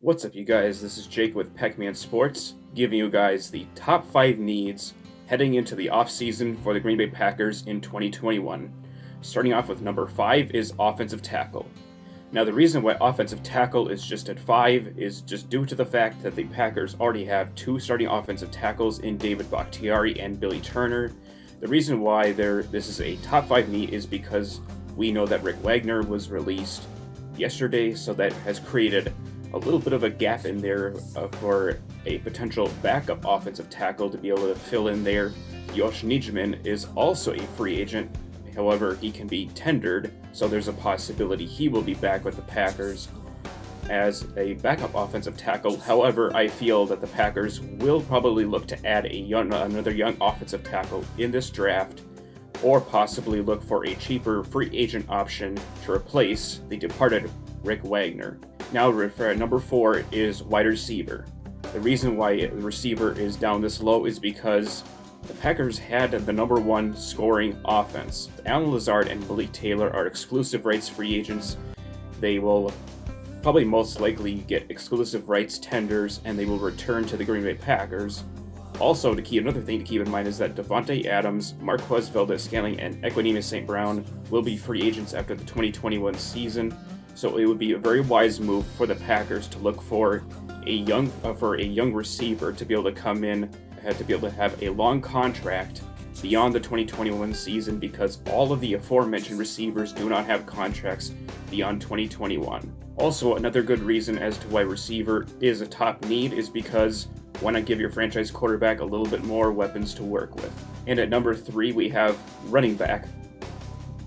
What's up, you guys? This is Jake with PackMan Sports, giving you guys the top 5 needs heading into the offseason for the Green Bay Packers in 2021. Starting off with number 5 is offensive tackle. Now, the reason why offensive tackle is just at 5 is just due to the fact that the Packers already have 2 starting offensive tackles in David Bakhtiari and Billy Turner. The reason why this is a top 5 need is because we know that Rick Wagner was released yesterday, so that has created a little bit of a gap in there for a potential backup offensive tackle to be able to fill in there. Josh Nijman is also a free agent. However, he can be tendered, so there's a possibility he will be back with the Packers as a backup offensive tackle. However, I feel that the Packers will probably look to add another young offensive tackle in this draft, or possibly look for a cheaper free agent option to replace the departed Rick Wagner. Now, for number 4 is wide receiver. The reason why the receiver is down this low is because the Packers had the number 1 scoring offense. Alan Lazard and Malik Taylor are exclusive rights free agents. They will probably most likely get exclusive rights tenders, and they will return to the Green Bay Packers. Also, another thing to keep in mind is that Devontae Adams, Marquez Valdes-Scantling, and Equanimeous St. Brown will be free agents after the 2021 season. So it would be a very wise move for the Packers to look for a young receiver to be able to come in, to be able to have a long contract beyond the 2021 season, because all of the aforementioned receivers do not have contracts beyond 2021. Also, another good reason as to why receiver is a top need is because why not give your franchise quarterback a little bit more weapons to work with? And at number 3, we have running back,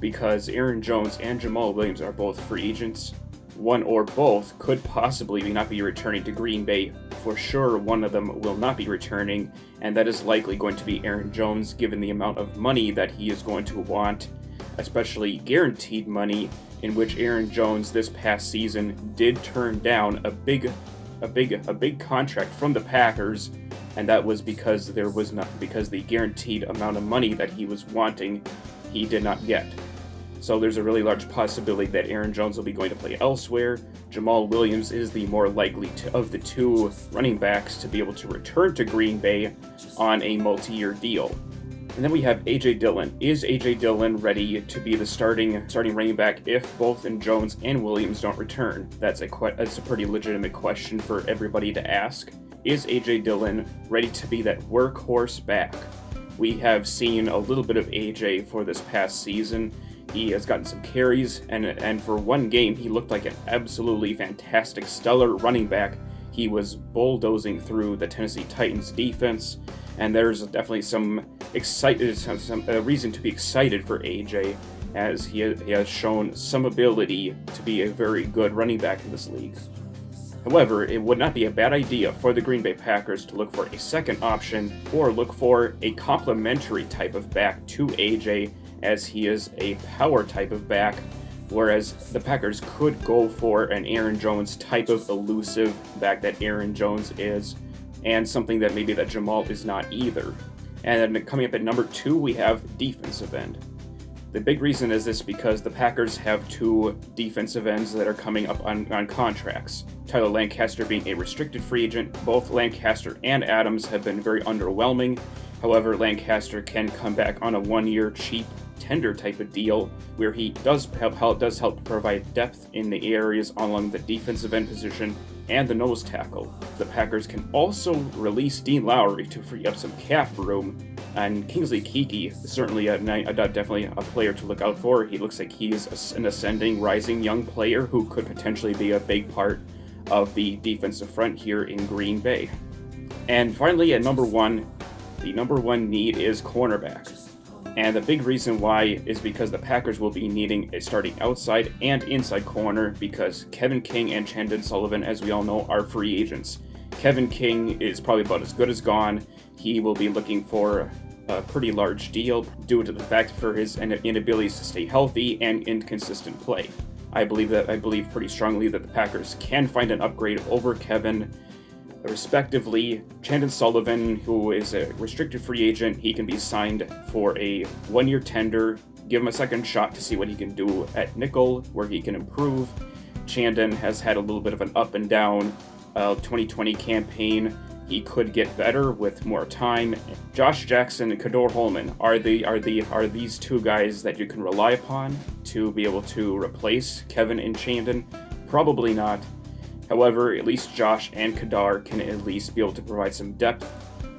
because Aaron Jones and Jamal Williams are both free agents. One or both could possibly not be returning to Green Bay. For sure, one of them will not be returning, and that is likely going to be Aaron Jones, given the amount of money that he is going to want, especially guaranteed money, in which Aaron Jones this past season did turn down a big contract from the Packers, and that was because the guaranteed amount of money that he was wanting, he did not get. So there's a really large possibility that Aaron Jones will be going to play elsewhere. Jamal Williams is the more likely of the 2 running backs to be able to return to Green Bay on a multi-year deal. And then we have A.J. Dillon. Is A.J. Dillon ready to be the starting running back if both Jones and Williams don't return? That's a pretty legitimate question for everybody to ask. Is A.J. Dillon ready to be that workhorse back? We have seen a little bit of A.J. for this past season. He has gotten some carries, and for one game, he looked like an absolutely fantastic, stellar running back. He was bulldozing through the Tennessee Titans defense, and there's definitely some reason to be excited for AJ, as he has shown some ability to be a very good running back in this league. However, it would not be a bad idea for the Green Bay Packers to look for a second option, or look for a complementary type of back to AJ, as he is a power type of back, whereas the Packers could go for an Aaron Jones type of elusive back that Aaron Jones is, and something that maybe that Jamal is not either. And then coming up at number 2, we have defensive end. The big reason is this because the Packers have 2 defensive ends that are coming up on contracts. Tyler Lancaster being a restricted free agent. Both Lancaster and Adams have been very underwhelming. However, Lancaster can come back on a 1-year cheap tender type of deal, where he does help provide depth in the areas along the defensive end position and the nose tackle. The Packers can also release Dean Lowry to free up some cap room, and Kingsley Keke is certainly definitely a player to look out for. He looks like he is an ascending, rising young player who could potentially be a big part of the defensive front here in Green Bay. And finally, at number 1, the number 1 need is cornerback. And the big reason why is because the Packers will be needing a starting outside and inside corner, because Kevin King and Chandon Sullivan, as we all know, are free agents. Kevin King is probably about as good as gone. He will be looking for a pretty large deal due to the fact for his inabilities to stay healthy and inconsistent play. I believe pretty strongly that the Packers can find an upgrade over Kevin. Respectively, Chandon Sullivan, who is a restricted free agent, he can be signed for a 1-year tender. Give him a second shot to see what he can do at nickel, where he can improve. Chandon has had a little bit of an up and down 2020 campaign. He could get better with more time. Josh Jackson and Kador Holman are these two guys that you can rely upon to be able to replace Kevin and Chandon? Probably not. However, at least Josh and Kadar can at least be able to provide some depth.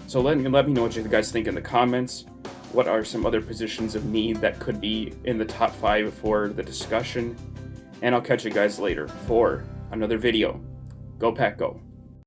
So let me know what you guys think in the comments. What are some other positions of need that could be in the top 5 for the discussion? And I'll catch you guys later for another video. Go Pack Go!